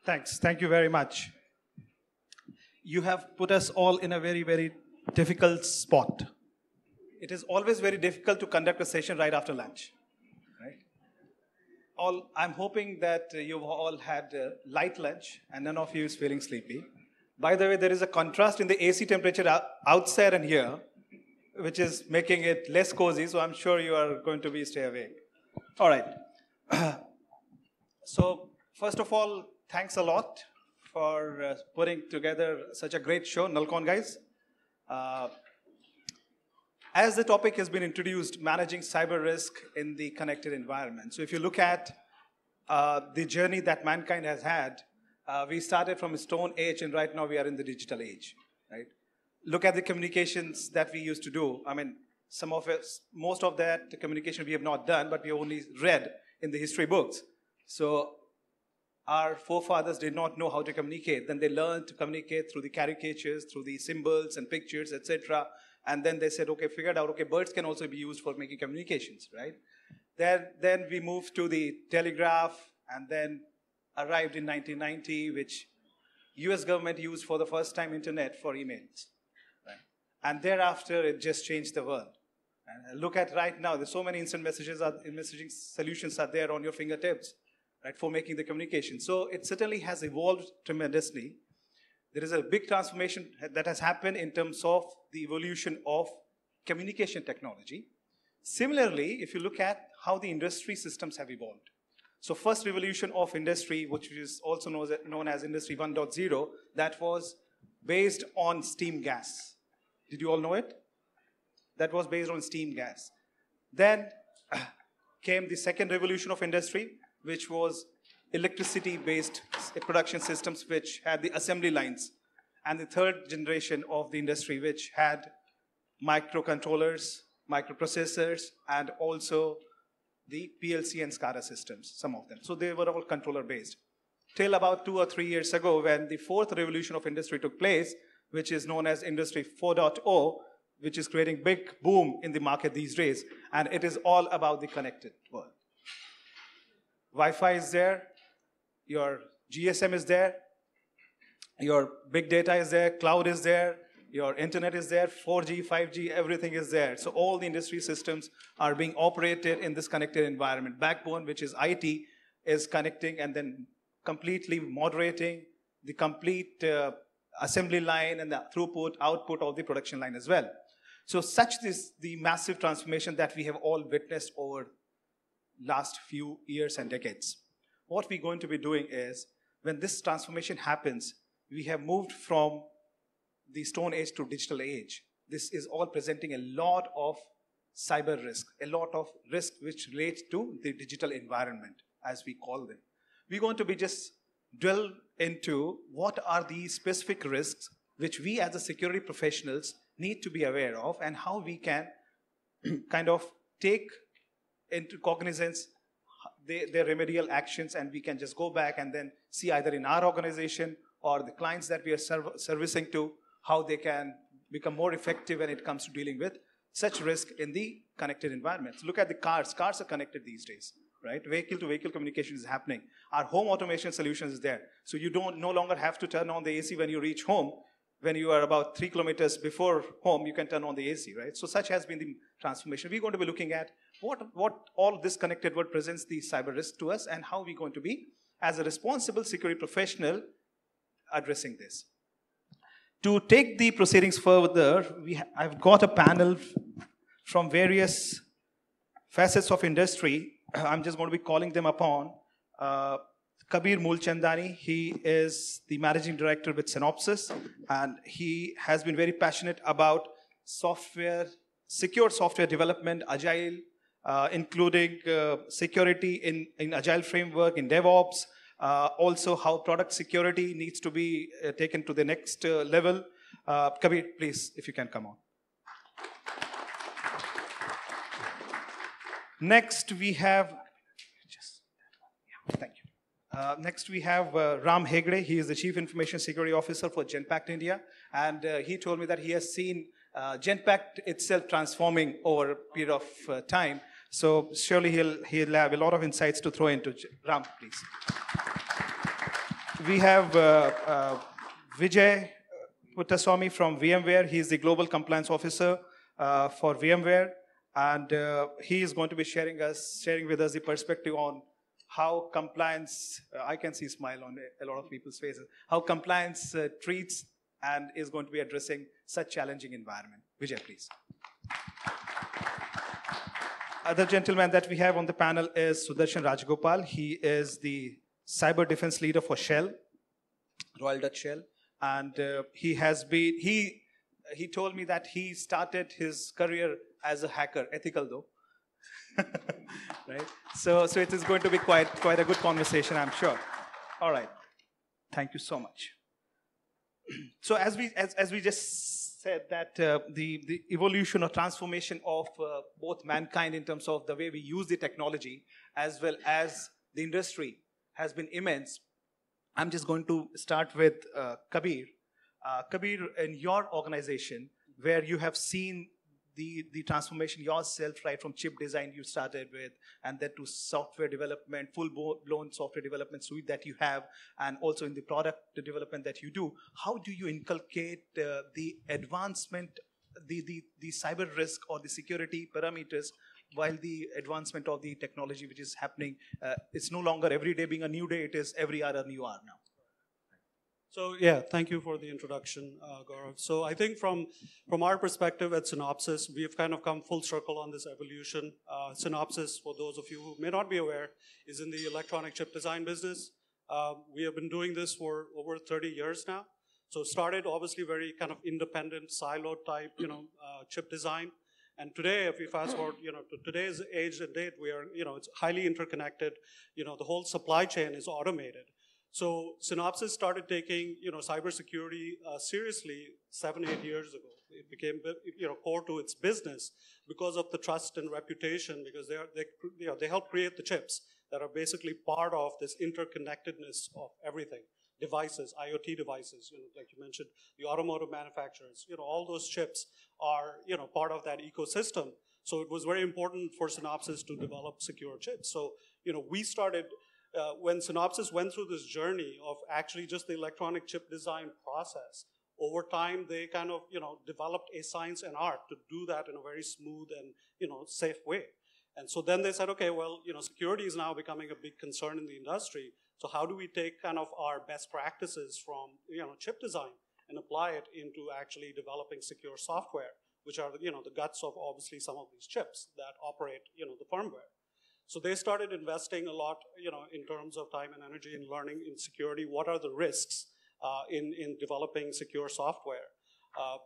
Thanks. Thank you very much. You have put us all in a very, very difficult spot. It is always very difficult to conduct a session right after lunch. Right? I'm hoping that you've all had light lunch and none of you is feeling sleepy. By the way, there is a contrast in the AC temperature outside and here, which is making it less cozy, so I'm sure you are going to stay awake. All right. So, first of all, thanks a lot for putting together such a great show, Nullcon guys. As the topic has been introduced, managing cyber risk in the connected environment. So if you look at the journey that mankind has had, we started from a stone age and right now we are in the digital age, right? Look at the communications that we used to do. I mean, most of that communication we have not done, but we only read in the history books. So our forefathers did not know how to communicate. Then they learned to communicate through the caricatures, through the symbols and pictures, etc. And then they said, okay, figured out, okay, birds can also be used for making communications, right? Then we moved to the telegraph and then arrived in 1990, which US government used for the first time internet for emails. Right? And thereafter, it just changed the world. And look at right now, there's so many instant messaging solutions are there on your fingertips, right, for making the communication. So it certainly has evolved tremendously. There is a big transformation that has happened in terms of the evolution of communication technology. Similarly, if you look at how the industry systems have evolved. So first revolution of industry, which is also known as Industry 1.0, that was based on steam gas. Did you all know it? That was based on steam gas. Then came the second revolution of industry, which was electricity-based production systems, which had the assembly lines. And the third generation of the industry, which had microcontrollers, microprocessors, and also the PLC and SCADA systems, some of them. So they were all controller-based. Till about 2 or 3 years ago, when the fourth revolution of industry took place, which is known as Industry 4.0, which is creating big boom in the market these days, and it is all about the connected world. Wi-Fi is there, your GSM is there, your big data is there, cloud is there, your internet is there, 4G, 5G, everything is there. So all the industry systems are being operated in this connected environment. Backbone, which is IT, is connecting and then completely moderating the complete assembly line and the throughput, output of the production line as well. So such is the massive transformation that we have all witnessed over last few years and decades. What we're going to be doing is, when this transformation happens, we have moved from the stone age to digital age. This is all presenting a lot of cyber risk, a lot of risk which relates to the digital environment, as we call them. We're going to be just delve into what are the specific risks which we as the security professionals need to be aware of and how we can kind of take into cognizance their remedial actions, and we can just go back and then see either in our organization or the clients that we are servicing to, how they can become more effective when it comes to dealing with such risk in the connected environments. Look at the cars. Cars are connected these days, right? Vehicle-to-vehicle communication is happening. Our home automation solution is there. So you no longer have to turn on the AC when you reach home. When you are about 3 kilometers before home, you can turn on the AC, right? So such has been the transformation. We're going to be looking at what all this connected world presents the cyber risk to us and how we're going to be, as a responsible security professional, addressing this. To take the proceedings further, I've got a panel from various facets of industry. I'm just going to be calling them upon. Kabir Mulchandani, he is the managing director with Synopsys, and he has been very passionate about software, secure software development, agile, including security in agile framework, in DevOps, also how product security needs to be taken to the next level. Kabir, please, if you can come on. Next, we have, thank you. Next, we have Ram Hegde. He is the Chief Information Security Officer for Genpact India. And he told me that he has seen Genpact itself transforming over a period of time. So surely he'll have a lot of insights to throw into. Ram, please. We have Vijay Swamy from Vmware. He is the Global Compliance Officer for Vmware. And he is going to be sharing with us the perspective on how compliance, I can see a smile on a lot of people's faces, how compliance treats and is going to be addressing such challenging environment. Vijay, please. Other gentleman that we have on the panel is Sudarshan Rajagopal. He is the cyber defense leader for Shell, Royal Dutch Shell. And he told me that he started his career as a hacker, ethical though. Right? So it is going to be quite a good conversation, I'm sure. All right. Thank you so much. So as we just said that the evolution or transformation of both mankind in terms of the way we use the technology as well as the industry has been immense. I'm just going to start with Kabir. Kabir, in your organization, where you have seen the transformation yourself, right, from chip design you started with, and then to software development, full-blown software development suite that you have, and also in the product development that you do, how do you inculcate the advancement, the cyber risk or the security parameters, while the advancement of the technology which is happening, it's no longer every day being a new day, it is every hour a new hour now. So yeah, thank you for the introduction, Gaurav. So I think from our perspective at Synopsys, we've kind of come full circle on this evolution. Synopsys, for those of you who may not be aware, is in the electronic chip design business. We have been doing this for over 30 years now. So started obviously very kind of independent, siloed type, chip design. And today, if we fast forward, to today's age and date, we are, it's highly interconnected. The whole supply chain is automated. So Synopsys started taking, cybersecurity seriously 7-8 years ago. It became, core to its business because of the trust and reputation, because they help create the chips that are basically part of this interconnectedness of everything. Devices, IoT devices, like you mentioned, the automotive manufacturers, all those chips are, part of that ecosystem. So it was very important for Synopsys to develop secure chips. So, we started, when Synopsys went through this journey of actually just the electronic chip design process, over time they kind of, developed a science and art to do that in a very smooth and, safe way. And so then they said, okay, well, security is now becoming a big concern in the industry. So how do we take kind of our best practices from, chip design and apply it into actually developing secure software, which are, the guts of obviously some of these chips that operate, the firmware. So they started investing a lot, in terms of time and energy in learning in security. What are the risks in developing secure software?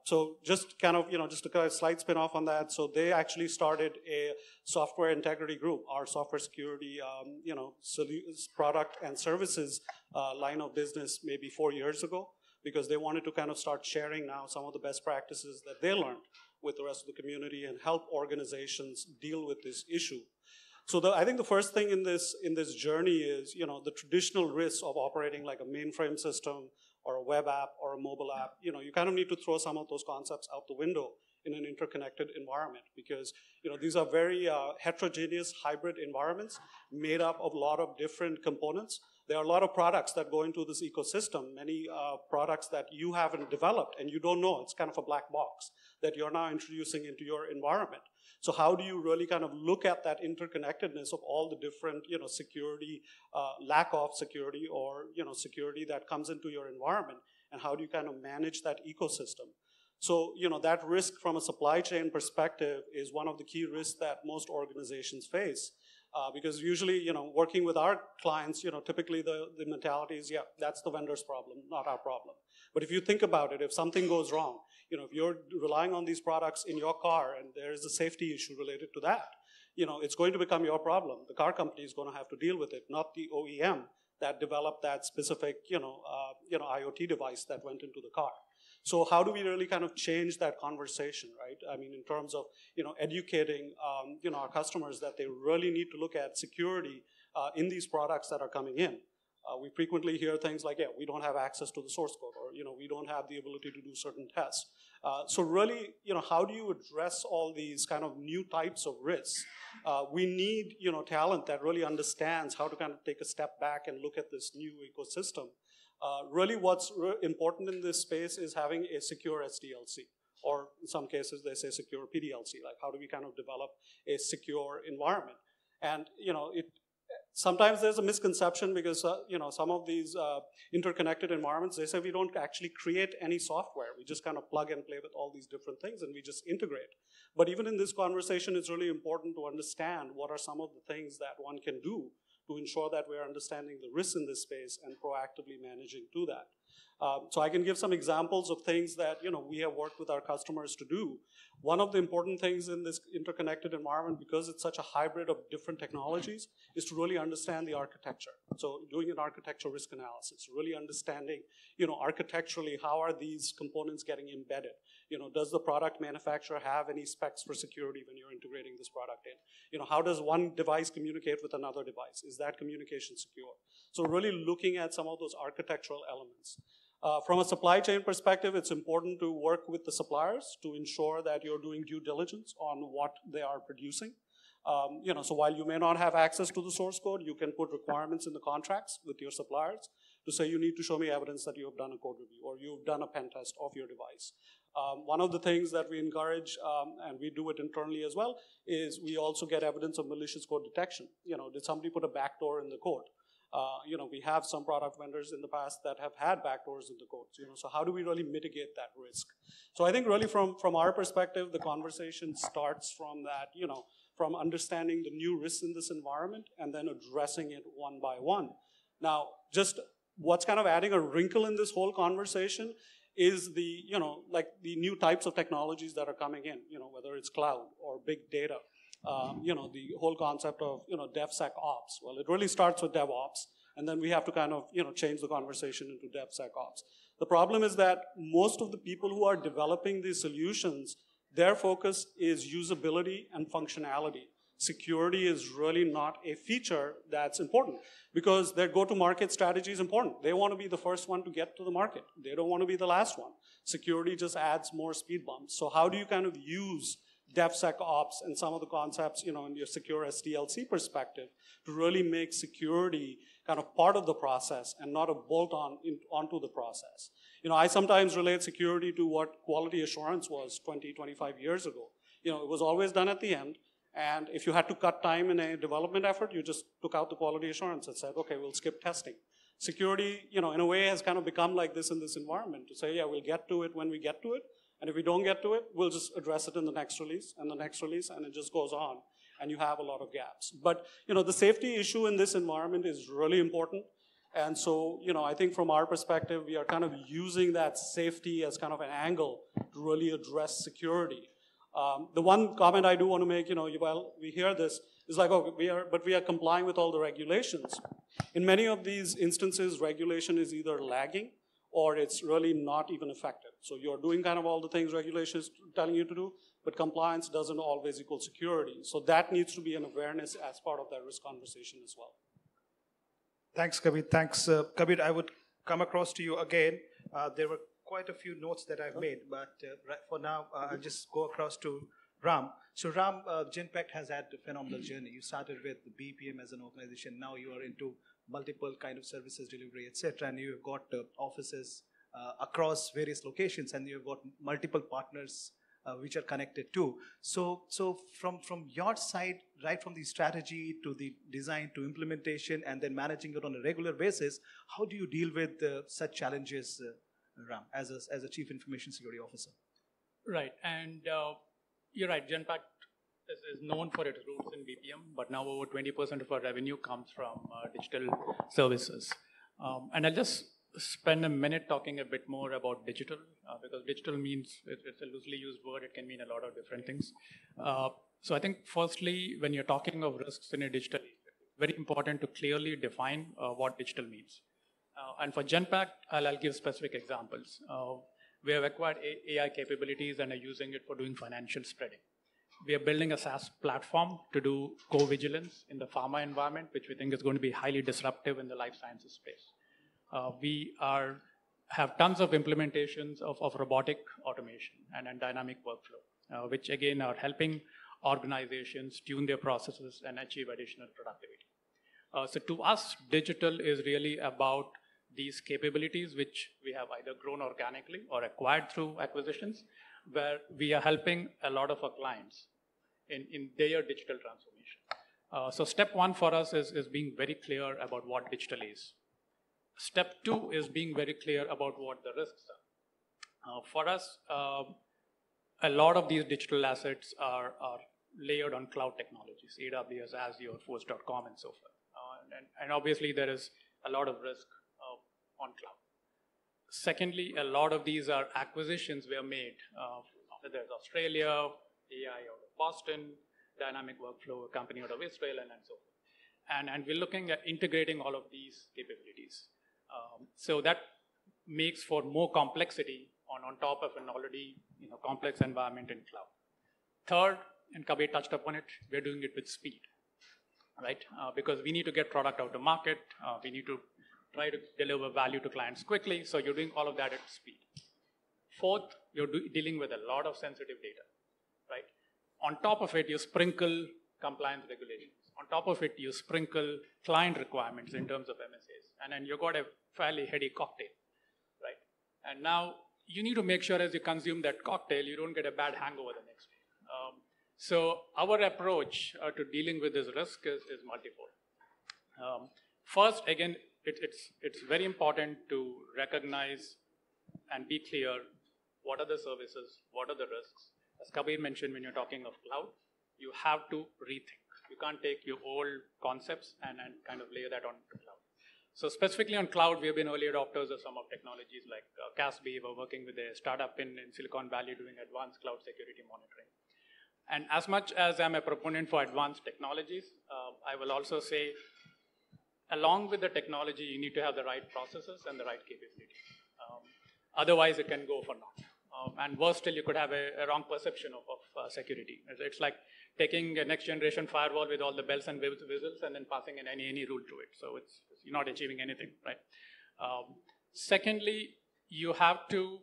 So just kind of, just a kind of slight spin off on that. So they actually started a software integrity group, our software security, product and services line of business maybe 4 years ago, because they wanted to kind of start sharing now some of the best practices that they learned with the rest of the community and help organizations deal with this issue. So I think the first thing in this journey is, the traditional risks of operating like a mainframe system or a web app or a mobile app, you kind of need to throw some of those concepts out the window in an interconnected environment, because these are very heterogeneous hybrid environments made up of a lot of different components. There are a lot of products that go into this ecosystem, many products that you haven't developed and you don't know. It's kind of a black box that you're now introducing into your environment. So how do you really kind of look at that interconnectedness of all the different, security, lack of security, or, security that comes into your environment, and how do you kind of manage that ecosystem? So, that risk from a supply chain perspective is one of the key risks that most organizations face. Because usually, working with our clients, typically the mentality is, yeah, that's the vendor's problem, not our problem. But if you think about it, if something goes wrong, if you're relying on these products in your car and there is a safety issue related to that, it's going to become your problem. The car company is going to have to deal with it, not the OEM that developed that specific, IoT device that went into the car. So how do we really kind of change that conversation, right? I mean, in terms of, educating, our customers that they really need to look at security in these products that are coming in. We frequently hear things like, yeah, we don't have access to the source code, or, we don't have the ability to do certain tests. So really, how do you address all these kind of new types of risks? We need, talent that really understands how to kind of take a step back and look at this new ecosystem. Really what's important in this space is having a secure SDLC, or in some cases they say secure PDLC, like how do we kind of develop a secure environment? And sometimes there's a misconception because some of these interconnected environments, they say we don't actually create any software. We just kind of plug and play with all these different things and we just integrate. But even in this conversation, it's really important to understand what are some of the things that one can do to ensure that we're understanding the risks in this space and proactively managing to that. So I can give some examples of things that we have worked with our customers to do. One of the important things in this interconnected environment, because it's such a hybrid of different technologies, is to really understand the architecture. So doing an architecture risk analysis, really understanding, architecturally, how are these components getting embedded? Does the product manufacturer have any specs for security when you're integrating this product in? How does one device communicate with another device? Is that communication secure? So really looking at some of those architectural elements. From a supply chain perspective, it's important to work with the suppliers to ensure that you're doing due diligence on what they are producing. So while you may not have access to the source code, you can put requirements in the contracts with your suppliers to say you need to show me evidence that you have done a code review or you've done a pen test of your device. One of the things that we encourage, and we do it internally as well, is we also get evidence of malicious code detection. Did somebody put a backdoor in the code? We have some product vendors in the past that have had backdoors in the codes. So how do we really mitigate that risk? So I think really from our perspective, the conversation starts from that, from understanding the new risks in this environment and then addressing it one by one. Now, just what's kind of adding a wrinkle in this whole conversation is the, like the new types of technologies that are coming in, whether it's cloud or big data. The whole concept of, DevSecOps. Well, it really starts with DevOps, and then we have to kind of, change the conversation into DevSecOps. The problem is that most of the people who are developing these solutions, their focus is usability and functionality. Security is really not a feature that's important because their go-to-market strategy is important. They want to be the first one to get to the market. They don't want to be the last one. Security just adds more speed bumps. So how do you kind of use DevSecOps and some of the concepts, in your secure SDLC perspective to really make security kind of part of the process and not a bolt-on onto the process. I sometimes relate security to what quality assurance was 20, 25 years ago. It was always done at the end, and if you had to cut time in a development effort, you just took out the quality assurance and said, okay, we'll skip testing. Security, in a way has kind of become like this in this environment to say, yeah, we'll get to it when we get to it. And if we don't get to it, we'll just address it in the next release and the next release, and it just goes on, and you have a lot of gaps. But, the safety issue in this environment is really important. And so, I think from our perspective, we are kind of using that safety as kind of an angle to really address security. The one comment I do want to make, while we hear this, is like, oh, we are complying with all the regulations. In many of these instances, regulation is either lagging or it's really not even effective. So you're doing kind of all the things regulations telling you to do, but compliance doesn't always equal security. So that needs to be an awareness as part of that risk conversation as well. Thanks, Kabir. Thanks, Kabir. I would come across to you again. There were quite a few notes that I've made, but for now, I'll just go across to Ram. So Ram, Genpact has had a phenomenal journey. You started with BPM as an organization. Now you are into multiple kind of services delivery, etc. And you've got offices across various locations, and you've got multiple partners which are connected too. So from your side, right from the strategy to the design to implementation and then managing it on a regular basis, how do you deal with such challenges, Ram, as a Chief Information Security Officer? Right, and you're right, Genpact is known for its roots in BPM, but now over 20% of our revenue comes from digital services. And I'll just spend a minute talking a bit more about digital, because digital means, it's a loosely used word, it can mean a lot of different things. So I think firstly, when you're talking of risks in a digital, very important to clearly define what digital means. And for Genpact, I'll give specific examples. We have acquired AI capabilities and are using it for doing financial spreading. We are building a SaaS platform to do co-vigilance in the pharma environment, which we think is going to be highly disruptive in the life sciences space. We have tons of implementations of robotic automation and dynamic workflow, which again are helping organizations tune their processes and achieve additional productivity. So to us, digital is really about these capabilities, which we have either grown organically or acquired through acquisitions, where we are helping a lot of our clients in their digital transformation. So step one for us is being very clear about what digital is. Step two is being very clear about what the risks are. For us, a lot of these digital assets are layered on cloud technologies, AWS, Azure, Force.com, and so forth. And obviously, there is a lot of risk on cloud. Secondly, a lot of these are acquisitions were made. There's Australia, AI out of Boston, Dynamic Workflow, a company out of Israel, and so forth. And we're looking at integrating all of these capabilities. So that makes for more complexity on top of an already complex environment in cloud. Third, and Kabir touched upon it, we're doing it with speed, right? Because we need to get product out to market. We need to try to deliver value to clients quickly. So you're doing all of that at speed. Fourth, you're dealing with a lot of sensitive data, right? On top of it, you sprinkle compliance regulations. On top of it, you sprinkle client requirements in terms of MSAs. And then you've got a fairly heady cocktail, right? And now you need to make sure as you consume that cocktail, you don't get a bad hangover the next day. So our approach to dealing with this risk is multifold. First, again, it's very important to recognize and be clear what are the services, what are the risks. As Kabir mentioned, when you're talking of cloud, you have to rethink. You can't take your old concepts and kind of layer that on the cloud. So specifically on cloud, we have been early adopters of some of technologies like Casby. We're working with a startup in Silicon Valley doing advanced cloud security monitoring. And as much as I'm a proponent for advanced technologies, I will also say, along with the technology, you need to have the right processes and the right capabilities. Otherwise, it can go for naught. And worse still, you could have a wrong perception of security. It's like taking a next generation firewall with all the bells and whistles and then passing in any rule to it. So you're not achieving anything, right? Secondly, you have to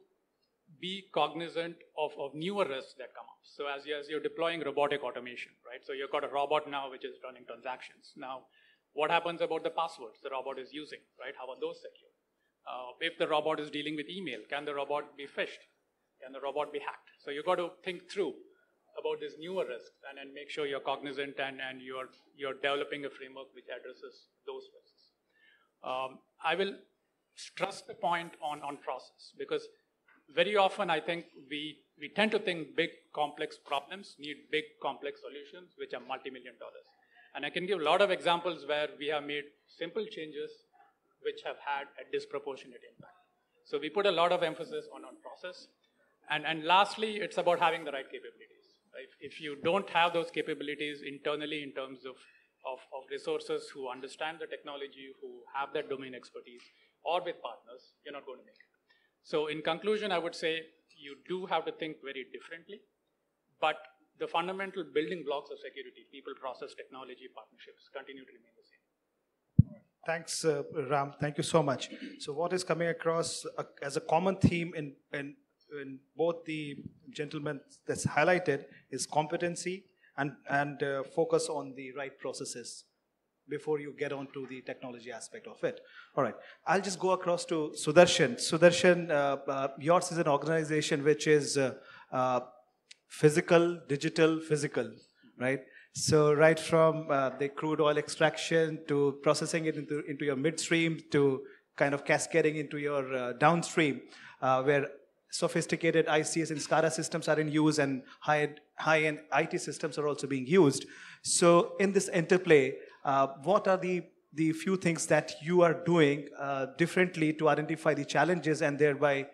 be cognizant of newer risks that come up. So as you're deploying robotic automation, right? So you've got a robot now which is running transactions. Now, what happens about the passwords the robot is using, right? How are those secure? If the robot is dealing with email, can the robot be phished? Can the robot be hacked? So you've got to think through about these newer risks and make sure you're cognizant and you're developing a framework which addresses those risks. I will stress the point on process because very often I think we tend to think big complex problems need big complex solutions which are multi-million dollars. And I can give a lot of examples where we have made simple changes which have had a disproportionate impact. So we put a lot of emphasis on process. And lastly, it's about having the right capabilities. Right? If you don't have those capabilities internally in terms of resources who understand the technology, who have that domain expertise, or with partners, you're not going to make it. So in conclusion, I would say you do have to think very differently, but the fundamental building blocks of security, people, process, technology, partnerships, continue to remain the same. Thanks, Ram. Thank you so much. So what is coming across as a common theme in both the gentlemen that's highlighted is competency and focus on the right processes before you get on to the technology aspect of it. All right. I'll just go across to Sudarshan. Sudarshan, yours is an organization which is physical, digital, physical, right? So right from the crude oil extraction to processing it into your midstream to kind of cascading into your downstream, where sophisticated ICS and SCADA systems are in use and high-end IT systems are also being used. So in this interplay, what are the few things that you are doing differently to identify the challenges and thereby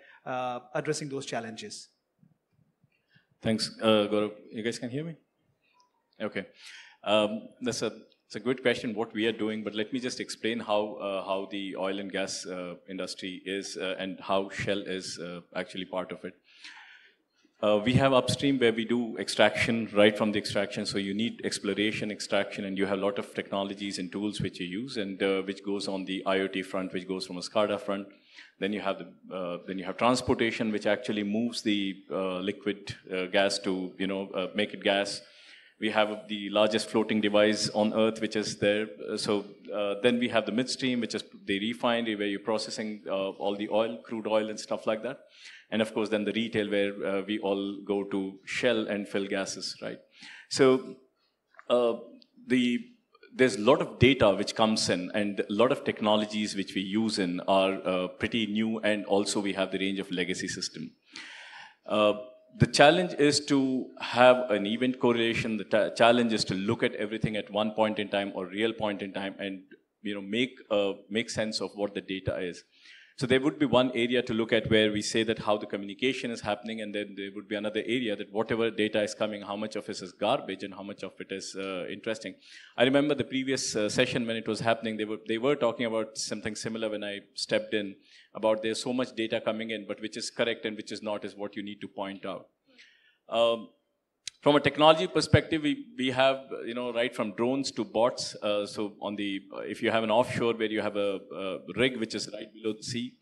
addressing those challenges? Thanks, Gaurav. You guys can hear me? Okay. That's a good question, what we are doing, but let me just explain how the oil and gas industry is and how Shell is actually part of it. We have upstream where we do extraction right from the extraction, so you need exploration, extraction, and you have a lot of technologies and tools which you use, and which goes on the IoT front, which goes from a SCADA front. Then you have transportation, which actually moves the liquid gas to make it gas. We have the largest floating device on Earth, which is there. Then we have the midstream, which is the refinery, where you're processing all the oil, crude oil and stuff like that. And of course, then the retail, where we all go to Shell and fill gases, right? So there's a lot of data which comes in, and a lot of technologies which we use in are pretty new, and also we have the range of legacy system. The challenge is to have an event correlation. The challenge is to look at everything at one point in time or real point in time, and make sense of what the data is. So there would be one area to look at where we say that how the communication is happening, and then there would be another area that whatever data is coming, how much of it is garbage and how much of it is interesting. I remember the previous session when it was happening, they were talking about something similar when I stepped in, about there's so much data coming in, but which is correct and which is not is what you need to point out. From a technology perspective, we have, right from drones to bots. So on if you have an offshore where you have a rig which is right below the sea,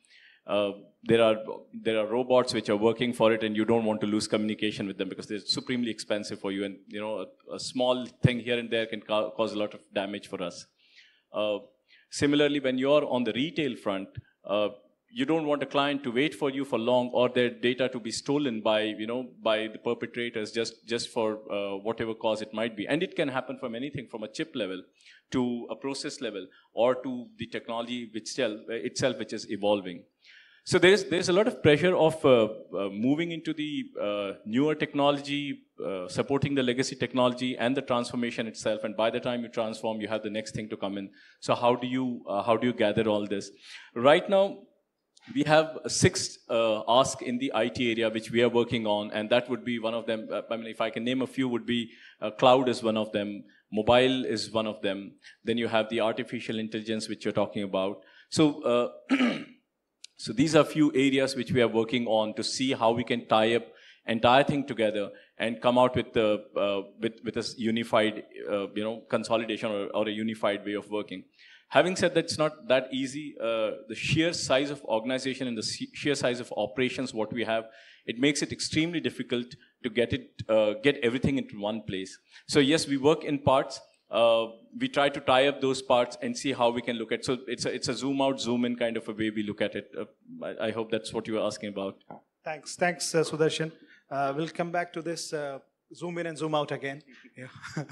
there are robots which are working for it, and you don't want to lose communication with them because they're supremely expensive for you. And a small thing here and there can cause a lot of damage for us. Similarly, when you're on the retail front, you don't want a client to wait for you for long, or their data to be stolen by the perpetrators just for whatever cause it might be. And it can happen from anything from a chip level to a process level, or to the technology itself which is evolving. So there's a lot of pressure of moving into the newer technology, supporting the legacy technology and the transformation itself. And by the time you transform, you have the next thing to come in. So how do you gather all this? Right now, we have 6 asks in the IT area which we are working on, and that would be one of them. I mean, if I can name a few, would be cloud is one of them, mobile is one of them. Then you have the artificial intelligence which you're talking about. So, so these are few areas which we are working on to see how we can tie up entire thing together and come out with a unified, consolidation or a unified way of working. Having said that, it's not that easy. The sheer size of organization and the sheer size of operations what we have, it makes it extremely difficult to get everything into one place. So yes, we work in parts. We try to tie up those parts and see how we can look at. So it's a zoom out, zoom in kind of a way we look at it. I hope that's what you were asking about. Thanks, Sudarshan. We'll come back to this. Zoom in and zoom out again. Yeah.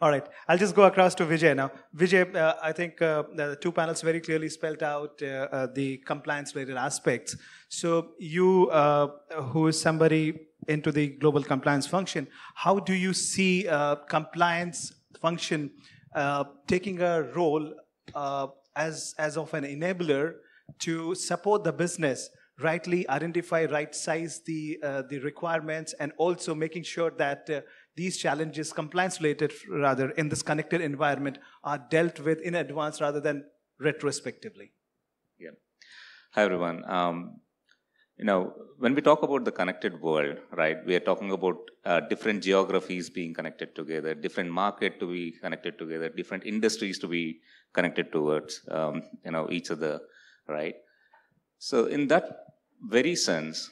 All right. I'll just go across to Vijay now. Vijay, I think the 2 panels very clearly spelled out the compliance-related aspects. So you, who is somebody into the global compliance function, how do you see compliance function taking a role as of an enabler to support the business, rightly identify, right size the requirements, and also making sure that these challenges, compliance-related rather, in this connected environment are dealt with in advance rather than retrospectively? Yeah. Hi, everyone. When we talk about the connected world, right, we are talking about different geographies being connected together, different market to be connected together, different industries to be connected towards, each other, right? So in that very sense,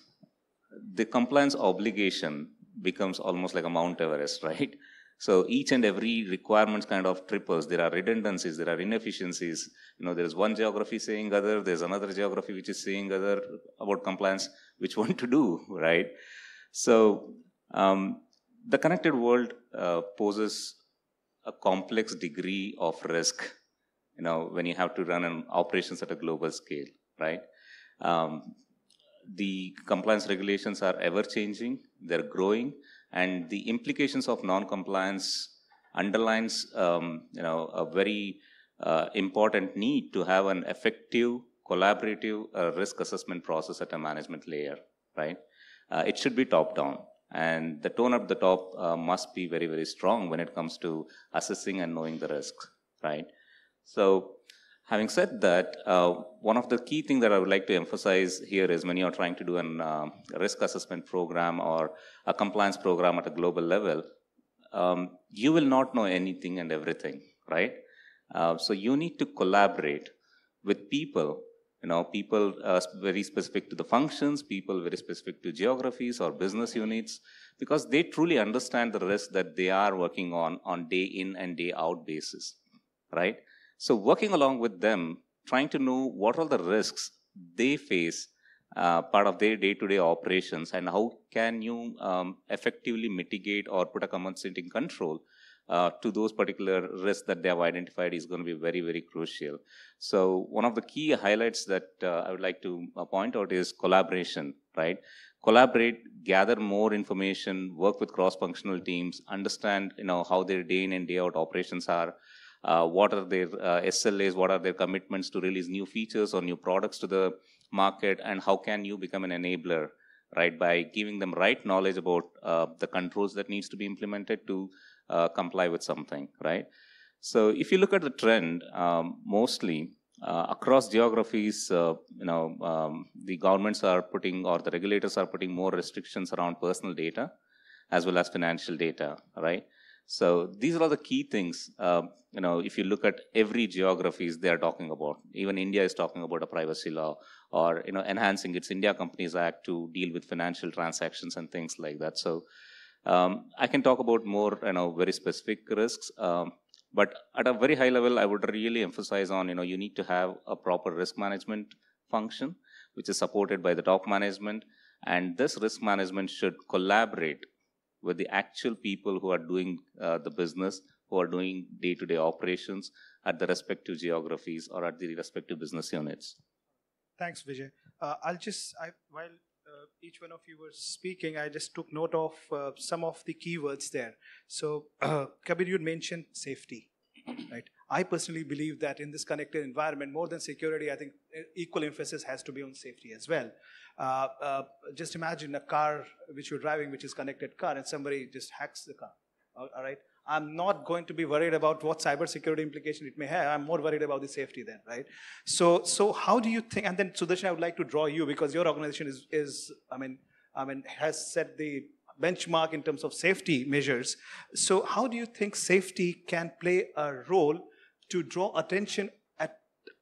the compliance obligation becomes almost like a Mount Everest, right? So each and every requirements kind of triples. There are redundancies, there are inefficiencies. There is one geography saying other, there's another geography which is saying other about compliance, which one to do, right? So the connected world poses a complex degree of risk, when you have to run an operations at a global scale, right? The compliance regulations are ever changing, they're growing, and the implications of non-compliance underlines, a very important need to have an effective, collaborative risk assessment process at a management layer, right? It should be top-down, and the tone at the top must be very, very strong when it comes to assessing and knowing the risks, right? So, having said that, one of the key things that I would like to emphasize here is when you're trying to do a risk assessment program or a compliance program at a global level, you will not know anything and everything, right? So you need to collaborate with people People very specific to the functions, people very specific to geographies or business units, because they truly understand the risk that they are working on day in and day out basis, right? So working along with them, trying to know what are the risks they face part of their day-to-day operations, and how can you effectively mitigate or put a compensating control to those particular risks that they have identified is going to be very, very crucial. So one of the key highlights that I would like to point out is collaboration, right? Collaborate, gather more information, work with cross-functional teams, understand how their day in and day out operations are, what are their SLAs, what are their commitments to release new features or new products to the market, and how can you become an enabler, right, by giving them right knowledge about the controls that needs to be implemented to comply with something, right? So if you look at the trend, mostly across geographies, the governments are putting, or the regulators are putting more restrictions around personal data as well as financial data, right? So these are all the key things. If you look at every geographies they are talking about, even India is talking about a privacy law, or enhancing its India Companies Act to deal with financial transactions and things like that. So I can talk about more, very specific risks, but at a very high level, I would really emphasize on, you need to have a proper risk management function, which is supported by the top management, and this risk management should collaborate with the actual people who are doing the business, who are doing day-to-day operations at the respective geographies or at the respective business units. Thanks, Vijay. While each one of you were speaking, I just took note of some of the keywords there. So, Kabir, you mentioned safety, right? I personally believe that in this connected environment, more than security, I think equal emphasis has to be on safety as well. Just imagine a car which you're driving, which is connected car, and somebody just hacks the car. All right, I'm not going to be worried about what cybersecurity implication it may have. I'm more worried about the safety then, right? So how do you think? And then Sudarshan, I would like to draw you, because your organization has set the benchmark in terms of safety measures. So how do you think safety can play a role to draw attention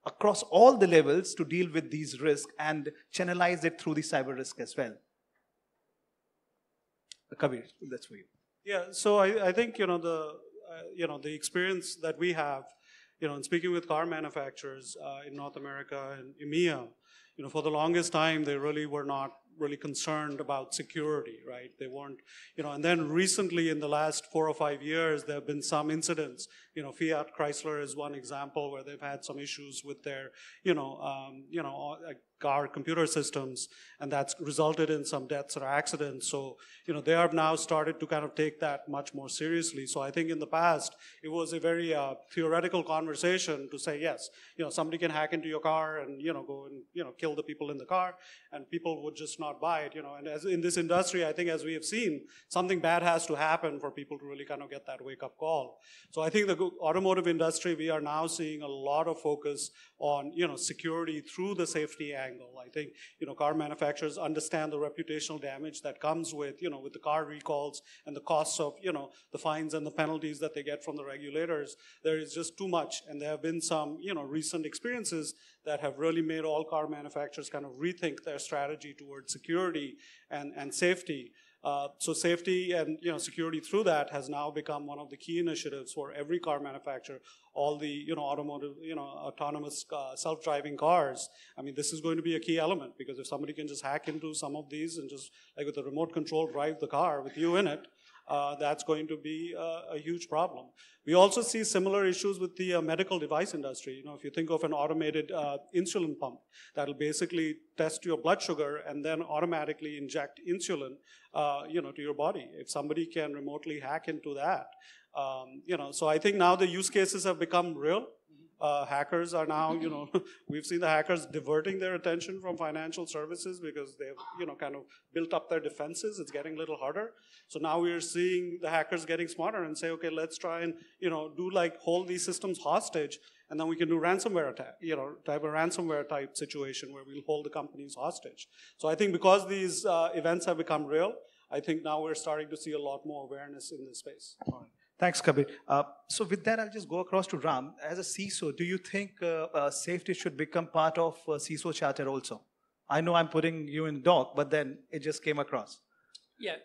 across all the levels to deal with these risks and channelize it through the cyber risk as well? Kabir, that's for you. Yeah, so I think the experience that we have, in speaking with car manufacturers in North America and EMEA, for the longest time they really were not really concerned about security, right? They weren't, and then recently in the last 4 or 5 years, there have been some incidents. Fiat Chrysler is one example where they've had some issues with their, car computer systems, and that's resulted in some deaths or accidents. So, they have now started to kind of take that much more seriously. So I think in the past, it was a very theoretical conversation to say, yes, somebody can hack into your car and, go and, kill the people in the car, and people would just not buy it, and as in this industry, I think as we have seen, something bad has to happen for people to really kind of get that wake-up call. So I think the automotive industry, we are now seeing a lot of focus on, security through the safety angle. I think, car manufacturers understand the reputational damage that comes with, with the car recalls and the costs of, the fines and the penalties that they get from the regulators. There is just too much, and there have been some, recent experiences that have really made all car manufacturers kind of rethink their strategy towards security and safety. So safety and security through that has now become one of the key initiatives for every car manufacturer. All the automotive, autonomous self-driving cars. I mean, this is going to be a key element, because if somebody can just hack into some of these and just like with a remote control drive the car with you in it, that's going to be a huge problem. We also see similar issues with the medical device industry. If you think of an automated insulin pump, that'll basically test your blood sugar and then automatically inject insulin, to your body. If somebody can remotely hack into that, so I think now the use cases have become real. Hackers are now, we've seen the hackers diverting their attention from financial services because they've, kind of built up their defenses. It's getting a little harder. So now we're seeing the hackers getting smarter and say, okay, let's try and, do like hold these systems hostage, and then we can do ransomware attack, type of ransomware type situation where we'll hold the companies hostage. So I think because these events have become real, I think now we're starting to see a lot more awareness in this space. Thanks, Kabir. So with that, I'll just go across to Ram. As a CISO, do you think safety should become part of CISO charter also? I know I'm putting you in dock, but then it just came across. Yeah,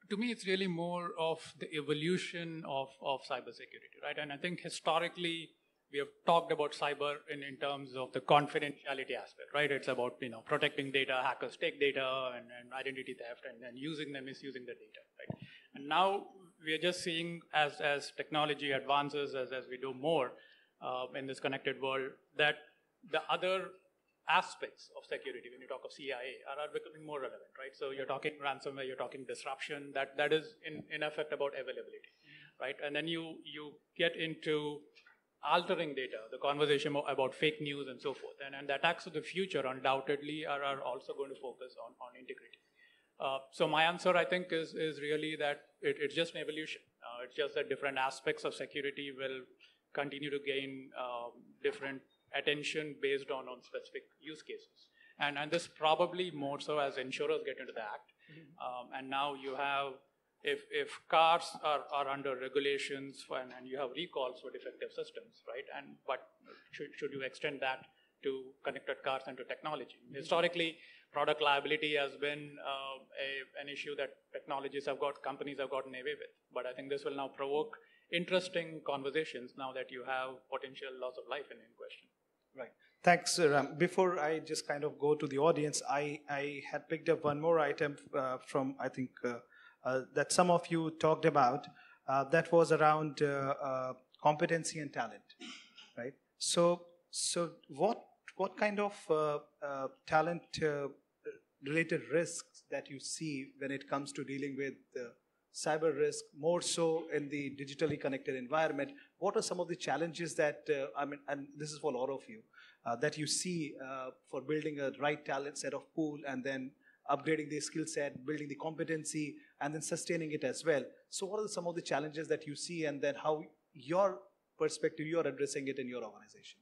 to me, it's really more of the evolution of cybersecurity, right? And I think historically, we have talked about cyber in terms of the confidentiality aspect, right? It's about protecting data, hackers take data, and identity theft, and then using them, misusing the data, right? And now we are just seeing as technology advances, as we do more in this connected world, that the other aspects of security, when you talk of CIA, are becoming more relevant, right? So you're talking ransomware, you're talking disruption, that is in effect about availability, right? And then you get into altering data, the conversation about fake news and so forth. And the attacks of the future undoubtedly are also going to focus on integrity. So my answer, I think, is really that it's just an evolution. It's just that different aspects of security will continue to gain different attention based on specific use cases. And this probably more so as insurers get into the act. And now you have, if cars are under regulations and you have recalls for defective systems, right? But should you extend that to connected cars and to technology? Historically, product liability has been an issue that companies have gotten away with. But I think this will now provoke interesting conversations now that you have potential loss of life in question. Right. Thanks, Ram. Before I just kind of go to the audience, I had picked up one more item from, I think, that some of you talked about. That was around competency and talent, right? So what kind of talent related risks that you see when it comes to dealing with cyber risk, more so in the digitally connected environment? What are some of the challenges that, and this is for a lot of you, that you see for building a right talent set of pool and then upgrading the skill set, building the competency, and then sustaining it as well? So what are some of the challenges that you see, and then how your perspective, you're addressing it in your organization?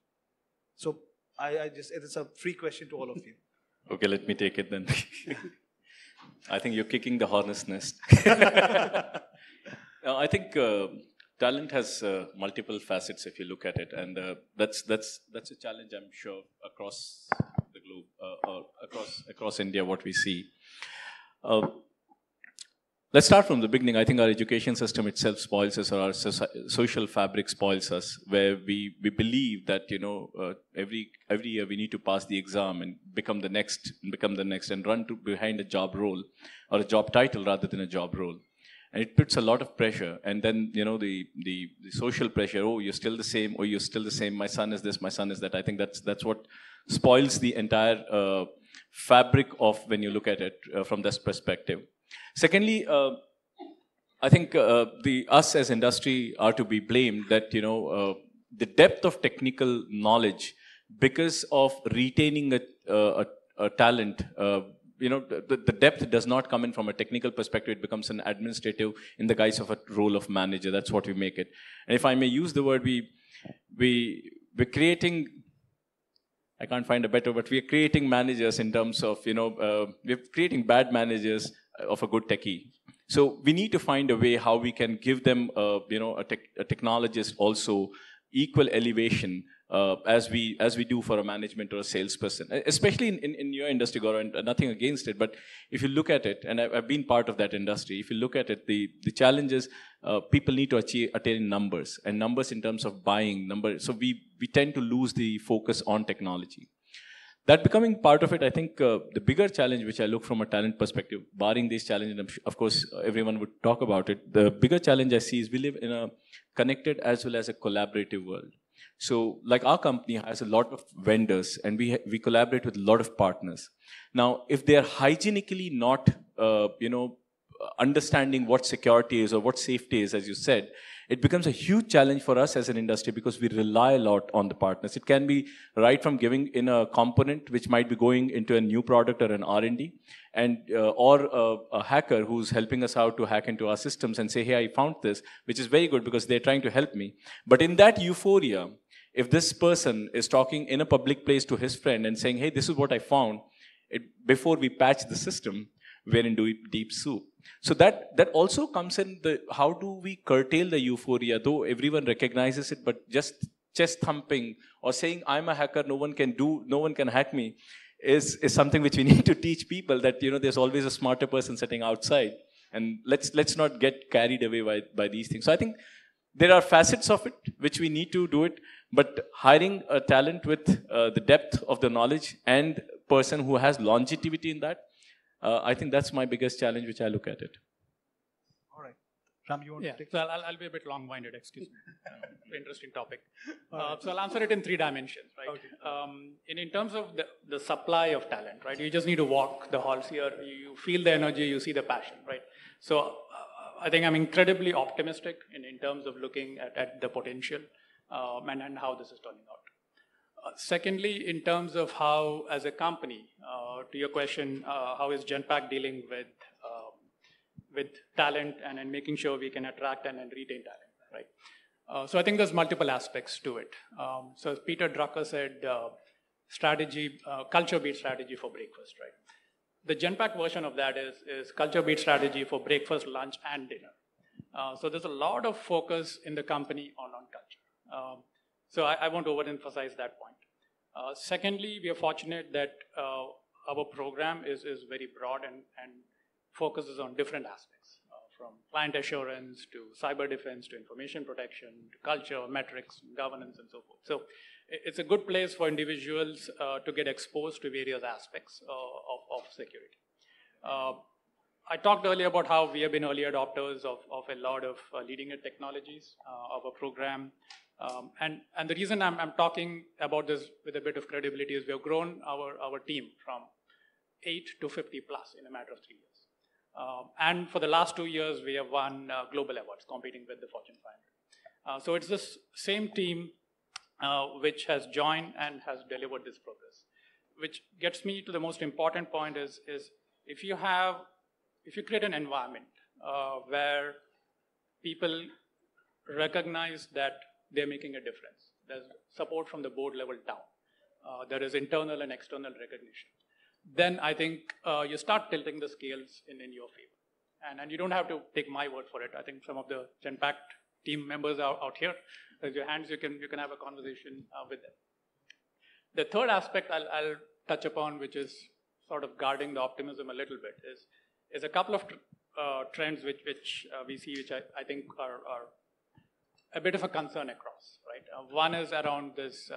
So it's a free question to all of you. Okay, let me take it then. I think you're kicking the hornet's nest. I think talent has multiple facets if you look at it, and that's a challenge, I'm sure, across the globe, or across India, what we see. Let's start from the beginning. I think our education system itself spoils us, or our social fabric spoils us, where we believe that every year we need to pass the exam and become the next, and run behind a job role or a job title rather than a job role. And it puts a lot of pressure. And then the social pressure. Oh, you're still the same. Oh, you're still the same. My son is this. My son is that. I think that's what spoils the entire fabric of when you look at it from this perspective. Secondly, I think us as industry are to be blamed that the depth of technical knowledge, because of retaining a talent, the depth does not come in from a technical perspective. It becomes an administrative in the guise of a role of manager. That's what we make it. And if I may use the word, we're creating. I can't find a better, but we are creating managers in terms of we're creating bad managers of a good techie. So we need to find a way how we can give them a technologist also equal elevation as we do for a management or a salesperson, especially in your industry, Gaurav, and nothing against it. But if you look at it, and I've been part of that industry, if you look at it, the challenges, people need to attain numbers, and numbers in terms of buying numbers. So we tend to lose the focus on technology. That becoming part of it, I think the bigger challenge, which I look from a talent perspective, barring these challenges, and of course everyone would talk about it, the bigger challenge I see is we live in a connected as well as a collaborative world. So like our company has a lot of vendors, and we collaborate with a lot of partners. Now, if they are hygienically not understanding what security is or what safety is, as you said, it becomes a huge challenge for us as an industry, because we rely a lot on the partners. It can be right from giving in a component which might be going into a new product or an R&D, and or a hacker who's helping us out to hack into our systems and say, hey, I found this, which is very good because they're trying to help me. But in that euphoria, if this person is talking in a public place to his friend and saying, hey, this is what I found, before we patch the system, we're in deep soup. So that also comes in the, how do we curtail the euphoria, though everyone recognizes it, but just chest thumping or saying I'm a hacker, no one can hack me, is something which we need to teach people, that there's always a smarter person sitting outside, and let's not get carried away by these things. So I think there are facets of it which we need to do it, but hiring a talent with the depth of the knowledge and person who has longevity in that, I think that's my biggest challenge, which I look at it. All right. Ram, you want to take? So I'll be a bit long-winded, excuse me. Interesting topic. So I'll answer it in 3 dimensions, right? Okay. In terms of the supply of talent, right? You just need to walk the halls here. You feel the energy, you see the passion, right? So I think I'm incredibly optimistic in terms of looking at the potential and how this is turning out. Secondly, in terms of how, as a company, to your question, how is Genpact dealing with talent and making sure we can attract and retain talent, right? So I think there's multiple aspects to it. So as Peter Drucker said, strategy, culture beats strategy for breakfast, right? The Genpact version of that is culture beats strategy for breakfast, lunch, and dinner. So there's a lot of focus in the company on culture. So I won't overemphasize that point. Secondly, we are fortunate that our program is very broad and focuses on different aspects, from client assurance to cyber defense to information protection to culture, metrics, governance, and so forth. So it's a good place for individuals to get exposed to various aspects of security. I talked earlier about how we have been early adopters of a lot of leading-edge technologies of a program. And the reason I'm talking about this with a bit of credibility is we have grown our team from 8 to 50 plus in a matter of 3 years. And for the last 2 years, we have won global awards competing with the Fortune 500. So it's this same team which has joined and has delivered this progress. Which gets me to the most important point is if you create an environment where people recognize that they're making a difference, there's support from the board level down, there is internal and external recognition, then I think you start tilting the scales in your favor. And you don't have to take my word for it. I think some of the Genpact team members are out here. Raise your hands, you can have a conversation with them. The third aspect I'll touch upon, which is sort of guarding the optimism a little bit, is a couple of trends which we see, which I think are a bit of a concern across, right? One is around this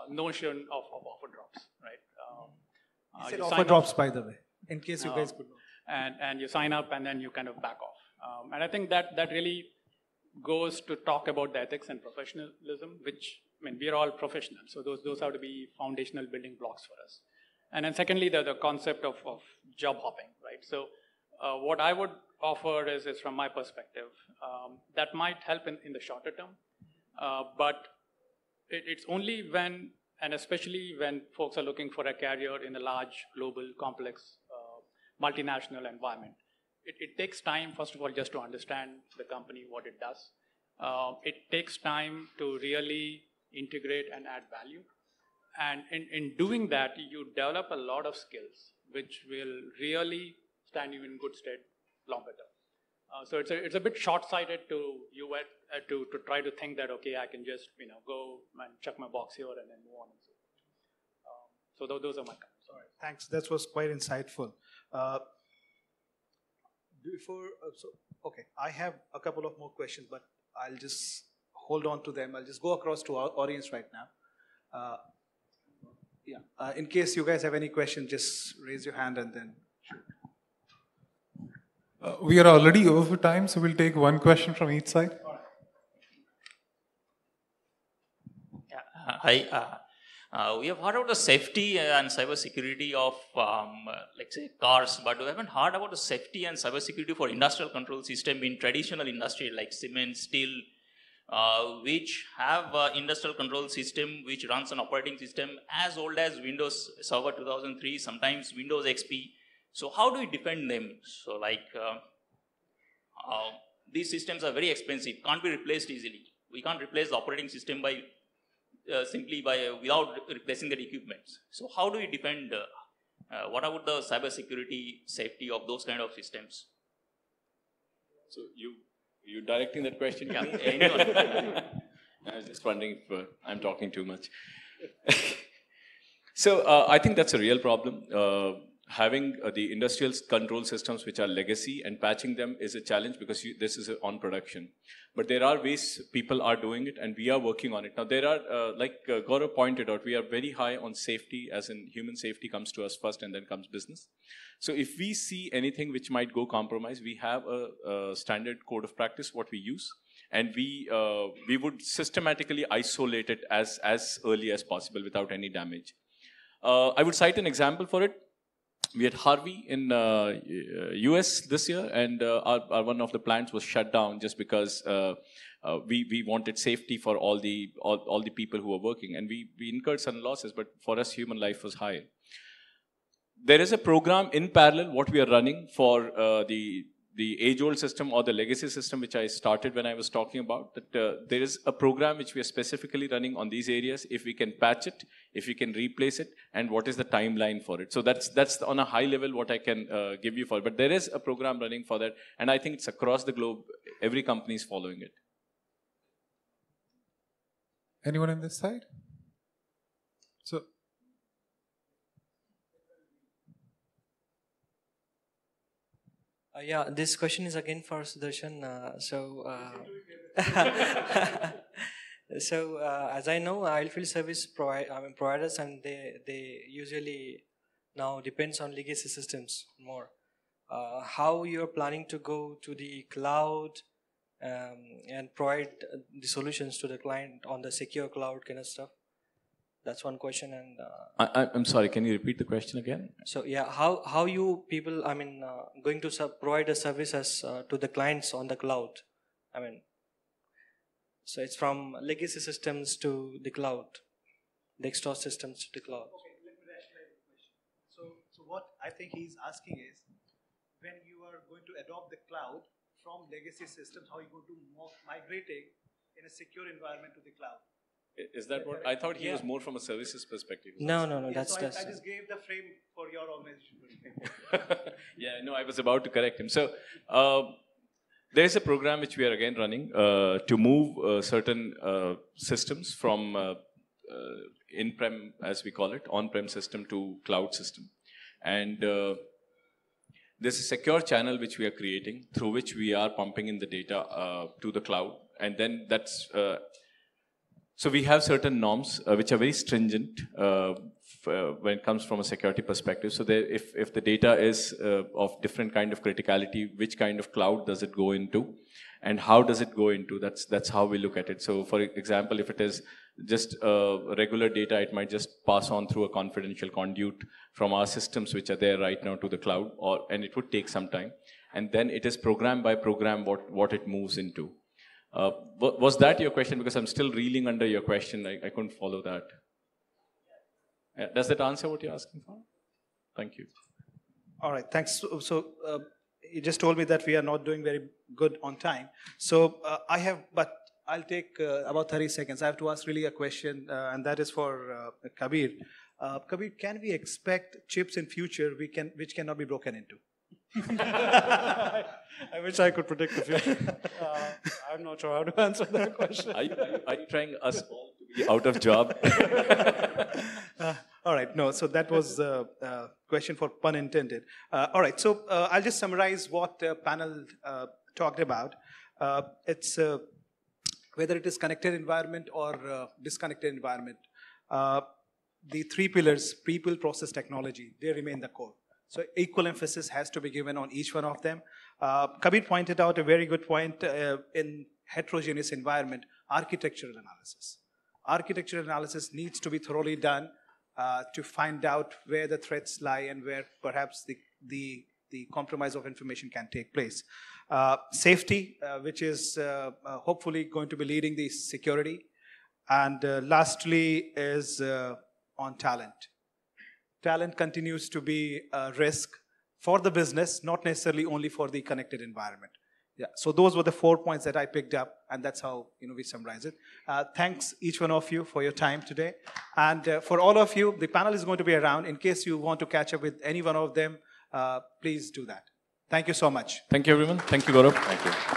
notion of offer drops, right? You said offer drops, by the way, in case you guys could know. And you sign up and then you kind of back off. And I think that really goes to talk about the ethics and professionalism, which, I mean, we are all professionals, so those have to be foundational building blocks for us. And then secondly, the concept of job hopping, right? So what I would offer is from my perspective, that might help in the shorter term, but it's only when, and especially when folks are looking for a career in a large, global, complex, multinational environment. It takes time, first of all, just to understand the company, what it does. It takes time to really integrate and add value. And in doing that, you develop a lot of skills, which will really stand you in good stead longer term. So it's a bit short-sighted to try to think that, okay, I can just go and check my box here and then move on and so forth. So those are my comments. All right, thanks. That was quite insightful. Okay, I have a couple of more questions, but I'll just hold on to them. I'll just go across to our audience right now. In case you guys have any questions, just raise your hand and then shoot. We are already over time, so we'll take one question from each side. Hi. We have heard about the safety and cyber security of, let's say, cars, but we haven't heard about the safety and cyber security for industrial control system in traditional industry like cement, steel, which have industrial control system which runs an operating system as old as Windows Server 2003, sometimes Windows XP. So how do we defend them? So these systems are very expensive, can't be replaced easily. We can't replace the operating system without replacing the equipment. So how do we defend What about the cybersecurity safety of those kind of systems? So you directing that question? Yeah, anyone. I was just wondering if I'm talking too much. So I think that's a real problem. Having the industrial control systems which are legacy and patching them is a challenge because this is on production. But there are ways people are doing it and we are working on it. Now there are, like Gaurav pointed out, we are very high on safety, as in human safety comes to us first and then comes business. So if we see anything which might go compromised, we have a standard code of practice, what we use. And we would systematically isolate it as early as possible without any damage. I would cite an example for it. We had Harvey in US this year, and our one of the plants was shut down just because we wanted safety for all the people who were working, and we incurred some losses, but for us, human life was higher. There is a program in parallel, what we are running for the age-old system or the legacy system, which I started when I was talking about, that there is a program which we are specifically running on these areas, if we can patch it, if we can replace it, and what is the timeline for it. So that's on a high level what I can give you for it. But there is a program running for that, and I think it's across the globe. Every company is following it. Anyone on this side? So, yeah, this question is again for Sudarshan. As I know, oilfield service providers, and they usually now depends on legacy systems more. How you are planning to go to the cloud and provide the solutions to the client on the secure cloud kind of stuff? That's one question. And I'm sorry, can you repeat the question again? So yeah, how you people, going to provide the services to the clients on the cloud? So it's from legacy systems to the cloud, the extra systems to the cloud. Okay, let me rationalize the question. So what I think he's asking is, when you are going to adopt the cloud from legacy systems, how you go to migrating in a secure environment to the cloud? Is that what? I thought he was more from a services perspective. No. Yeah, so I just gave the frame for your organization. Yeah, no, I was about to correct him. So there is a program which we are again running to move certain systems from in-prem, as we call it, on-prem system to cloud system. And there's a secure channel which we are creating through which we are pumping in the data to the cloud. And then that's... So we have certain norms which are very stringent when it comes from a security perspective. So if the data is of different kind of criticality, which kind of cloud does it go into, and how does it go into? That's how we look at it. So for example, if it is just regular data, it might just pass on through a confidential conduit from our systems which are there right now to the cloud, and it would take some time. And then it is program by program what it moves into. Was that your question? Because I'm still reeling under your question. I couldn't follow that. Does that answer what you're asking for? Thank you. All right, thanks. So you just told me that we are not doing very good on time. So but I'll take about 30 seconds. I have to ask really a question, and that is for Kabir. Kabir, can we expect chips in future which cannot be broken into? I wish I could predict the future. I'm not sure how to answer that question. Are you trying us all to be out of job? All right, no, so that was a question for pun intended. All right, so I'll just summarize what panel talked about. It's whether it is connected environment or disconnected environment. The three pillars, people, process, technology, they remain the core. So equal emphasis has to be given on each one of them. Kabir pointed out a very good point in heterogeneous environment, architectural analysis. Architectural analysis needs to be thoroughly done to find out where the threats lie and where perhaps the compromise of information can take place. Safety, which is hopefully going to be leading the security. And lastly is on talent. Talent continues to be a risk for the business, not necessarily only for the connected environment. Yeah, so those were the 4 points that I picked up, and that's how we summarize it. Thanks each one of you for your time today. And for all of you, the panel is going to be around. In case you want to catch up with any one of them, please do that. Thank you so much. Thank you, everyone. Thank you, Gaurav. Thank you.